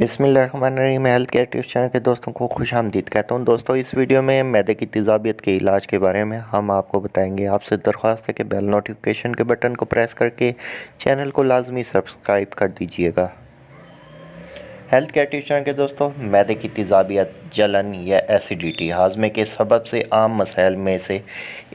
बिस्मिल्लाहिर्रहमानिर्रहीम। Health care tips channel के दोस्तों को खुश आमदीद कहता हूँ। दोस्तों, इस वीडियो में मैदे की तेज़ाबियत के इलाज के बारे में हम आपको बताएंगे। आपसे दरख्वास्त है कि बेल नोटिफिकेशन के बटन को प्रेस करके चैनल को लाजमी सब्सक्राइब कर दीजिएगा। हेल्थ केयर टिप्स चैनल के दोस्तों, मैदे की तेज़ाबियत, जलन या एसिडिटी हाजमे के सबब से आम मसाइल में से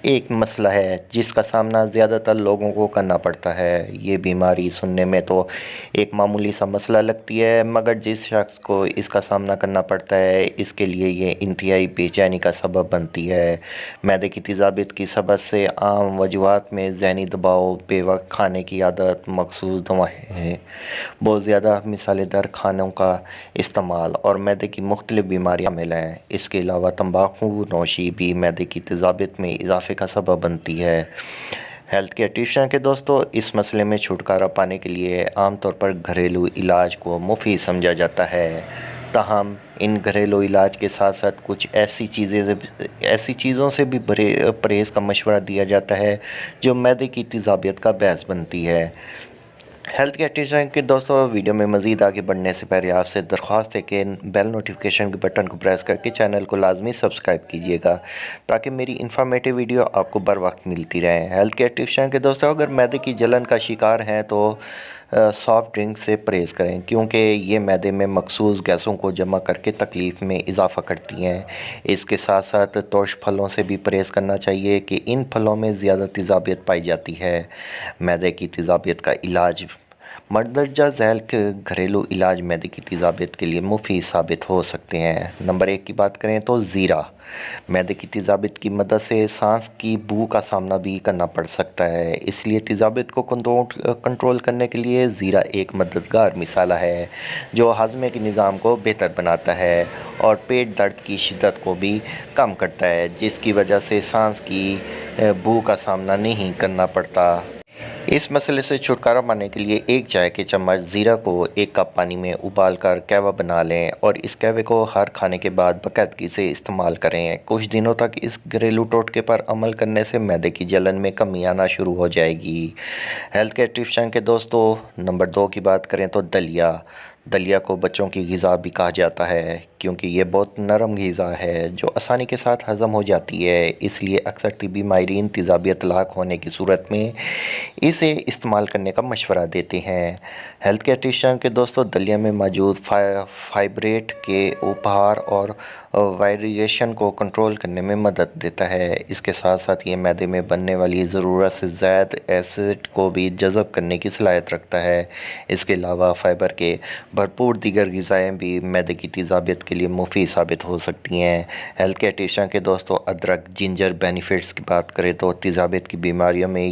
एक मसला है जिसका सामना ज़्यादातर लोगों को करना पड़ता है। ये बीमारी सुनने में तो एक मामूली सा मसला लगती है, मगर जिस शख्स को इसका सामना करना पड़ता है इसके लिए ये इंतहाई बेचैनी का सबब बनती है। मैदे की तेज़ाबियत की सबब से आम वजूहात में ज़हनी दबाव, बेवक्त खाने की आदत, मखसूस दवाएँ, बहुत ज़्यादा मसालेदार खानों का इस्तेमाल और मैदे की मुख्तलिफ बीमारियाँ शामिल हैं। इसके अलावा तंबाकू नोशी भी मैदे की तेज़ाबियत में इजाफ़े का सबब बनती है। हेल्थ केयर टिप्स के दोस्तों, इस मसले में छुटकारा पाने के लिए आमतौर पर घरेलू इलाज को मुफीद समझा जाता है। ताहम इन घरेलू इलाज के साथ साथ कुछ ऐसी चीज़ों से भी परहेज़ का मशवरा दिया जाता है जो मैदे की तेज़ाबियत का बायस बनती है। हेल्थ केयर टिप्स के दोस्तों, वीडियो में मज़ीद आगे बढ़ने से पहले आपसे दरख्वास्त है कि बेल नोटिफिकेशन के बटन को प्रेस करके चैनल को लाजमी सब्सक्राइब कीजिएगा ताकि मेरी इन्फॉर्मेटिव वीडियो आपको बर वक्त मिलती रहे। हेल्थ केयर टिप्स के दोस्तों, अगर मैदे की जलन का शिकार हैं तो सॉफ़्ट ड्रिंक से परहेज़ करें, क्योंकि ये मैदे में मखसूस गैसों को जमा करके तकलीफ़ में इजाफ़ा करती हैं। इसके साथ साथ तोश फलों से भी परहेज़ करना चाहिए कि इन फलों में ज़्यादा तेज़ाबियत पाई जाती है। मैदे की तेज़ाबियत का इलाज, मंदरजा झैल के घरेलू इलाज मैदे की तेज़ाबियत के लिए मुफीद साबित हो सकते हैं। नंबर 1 की बात करें तो ज़ीरा। मैदे की तेज़ाबियत की मदद से सांस की बू का सामना भी करना पड़ सकता है, इसलिए तेज़ाबियत को कंट्रोल करने के लिए ज़ीरा एक मददगार मिसाला है जो हाजमे के निज़ाम को बेहतर बनाता है और पेट दर्द की शिद्दत को भी कम करता है, जिसकी वजह से सांस की बू का सामना नहीं करना पड़ता। इस मसले से छुटकारा पाने के लिए एक चाय के चम्मच ज़ीरा को 1 कप पानी में उबाल कर कहवा बना लें और इस कहवे को हर खाने के बाद बाकायदगी से इस्तेमाल करें। कुछ दिनों तक इस घरेलू टोटके पर अमल करने से मैदे की जलन में कमी आना शुरू हो जाएगी। हेल्थ केयर टिप्स के दोस्तों, नंबर 2 की बात करें तो दलिया। दलिया को बच्चों की ग़िज़ा भी कहा जाता है क्योंकि ये बहुत नरम ग़िज़ा है जो आसानी के साथ हज़म हो जाती है, इसलिए अक्सर तिब्बी माहिरीन तेज़ाबियत लाक होने की सूरत में इसे इस्तेमाल करने का मशवरा देते हैं। हेल्थ केयर टिप्स के दोस्तों, दलिया में मौजूद फाइब्रेट के उपहार और वायरिएशन को कंट्रोल करने में मदद देता है। इसके साथ साथ ये मैदे में बनने वाली ज़रूरत से ज़्यादा एसिड को भी जज़ब करने की सलाहियत रखता है। इसके अलावा फ़ाइबर के भरपूर दीगर ग़िज़ाएँ भी मैदे की तेज़ाबियत के लिए मुफीद साबित हो सकती हैं। हेल्थ केयर टिप्स के दोस्तों, अदरक जिंजर बेनिफिट्स की बात करें तो तेज़ाबियत की बीमारियों में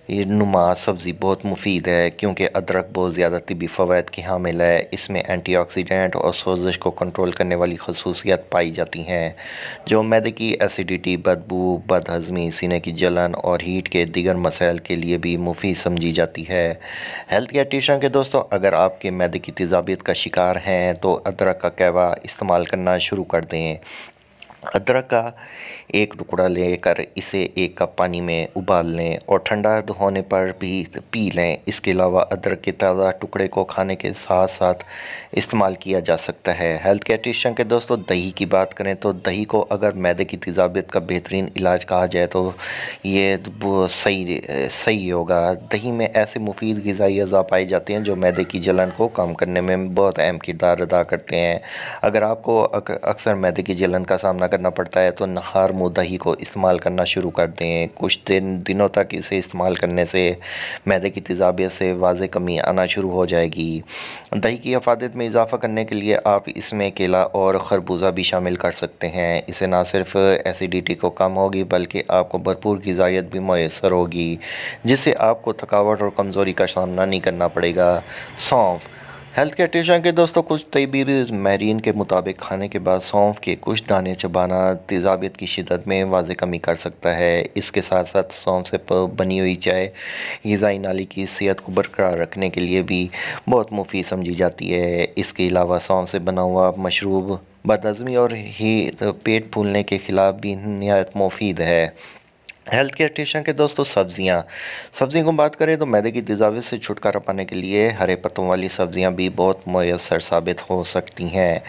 ये नुमा सब्ज़ी बहुत मुफीद है क्योंकि अदरक बहुत ज़्यादा तिब्बी फ़वाइद की हामिल है। इसमें एंटीऑक्सीडेंट और सोजिश को कंट्रोल करने वाली खसूसियात पाई जाती हैं जो मैदे की एसिडिटी, बदबू, बदहज़मी, सीने की जलन और हीट के दीगर मसाइल के लिए भी मुफीद समझी जाती है। हेल्थ केयर टिप्स के दोस्तों, अगर आपके मैदे की तेज़ाबियत का शिकार हैं तो अदरक का कहवा इस्तेमाल करना शुरू कर दें। अदरक का एक टुकड़ा लेकर इसे 1 कप पानी में उबाल लें और ठंडा होने पर भी पी लें। इसके अलावा अदरक के ताज़ा टुकड़े को खाने के साथ साथ इस्तेमाल किया जा सकता है। हेल्थ केयर टिप्स के दोस्तों, दही की बात करें तो दही को अगर मैदे की तेज़ाबियत का बेहतरीन इलाज कहा जाए तो ये सही होगा। दही में ऐसे मुफीद ग़िज़ाई अज़ा पाए जाते हैं जो मैदे की जलन को कम करने में बहुत अहम किरदार अदा करते हैं। अगर आपको अक्सर मैदे की जलन का सामना करना पड़ता है तो नहार मुँह दही को इस्तेमाल करना शुरू कर दें। कुछ दिनों तक इसे इस्तेमाल करने से मैदे की तेज़ाबियत से वाज़ेह कमी आना शुरू हो जाएगी। दही की अफादत में इजाफ़ा करने के लिए आप इसमें केला और खरबूजा भी शामिल कर सकते हैं। इससे ना सिर्फ एसिडिटी को कम होगी बल्कि आपको भरपूर ग़िज़ाइयत भी मैसर होगी, जिससे आपको थकावट और कमज़ोरी का सामना नहीं करना पड़ेगा। सौंफ। हेल्थ केयर टिप्स के दोस्तों, कुछ तिब्बी माहिरीन के मुताबिक खाने के बाद सौंफ के कुछ दाने चबाना तेज़ाबियत की शिद्दत में वाज़ेह कमी कर सकता है। इसके साथ साथ सौंफ से बनी हुई चाय ग़िज़ाई नाली की सेहत को बरकरार रखने के लिए भी बहुत मुफीद समझी जाती है। इसके अलावा सौंफ से बना हुआ मशरूब बदहज़मी और पेट फूलने के ख़िलाफ़ भी नहायत मुफीद है। हेल्थ केयर टिप्स के दोस्तों सब्ज़ियों की बात करें तो मैदे की तेज़ाबियत से छुटकारा पाने के लिए हरे पत्तों वाली सब्ज़ियां भी बहुत मुयस्सर साबित हो सकती हैं।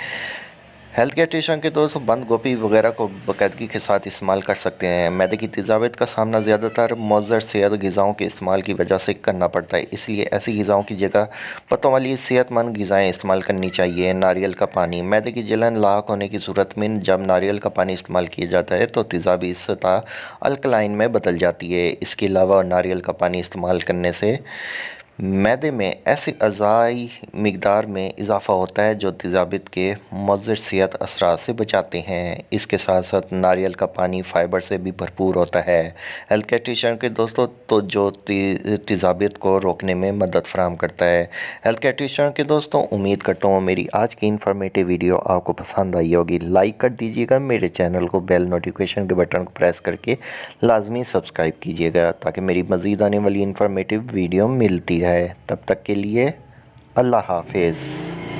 हेल्थ केयर टिप्स के दोस्तों बंद गोभी वगैरह को बाकायदगी के साथ इस्तेमाल कर सकते हैं। मैदे की तेज़ाबियत का सामना ज़्यादातर मुअज़्ज़र सेहत ग़िज़ाओं के इस्तेमाल की वजह से करना पड़ता है, इसलिए ऐसी ग़िज़ाओं की जगह पत्तों वाली सेहतमंद ग़िज़ाएँ इस्तेमाल करनी चाहिए। नारियल का पानी मैदे की जलन लाक होने की सूरत में जब नारियल का पानी इस्तेमाल किया जाता है तो तेज़ाबी सतह अल्कलाइन में बदल जाती है। इसके अलावा नारियल का पानी इस्तेमाल करने से मैदे में ऐसी अज़ाई मिकदार में इजाफ़ा होता है जो तेज़ाबियत के मुज़र सेहत असरात से बचाते हैं। इसके साथ साथ नारियल का पानी फ़ाइबर से भी भरपूर होता है। हेल्थ केयर टिप्स के दोस्तों तो जो तेज़ाबियत को रोकने में मदद फ़राहम करता है। हेल्थ केयर टिप्स के दोस्तों उम्मीद करता हूँ मेरी आज की इन्फॉर्मेटिव वीडियो आपको पसंद आई होगी। लाइक कर दीजिएगा, मेरे चैनल को बेल नोटिफिकेशन के बटन को प्रेस करके लाजमी सब्सक्राइब कीजिएगा ताकि मेरी मज़ीद आने वाली इन्फॉर्मेटिव वीडियो मिलती है। तब तक के लिए अल्लाह हाफिज़।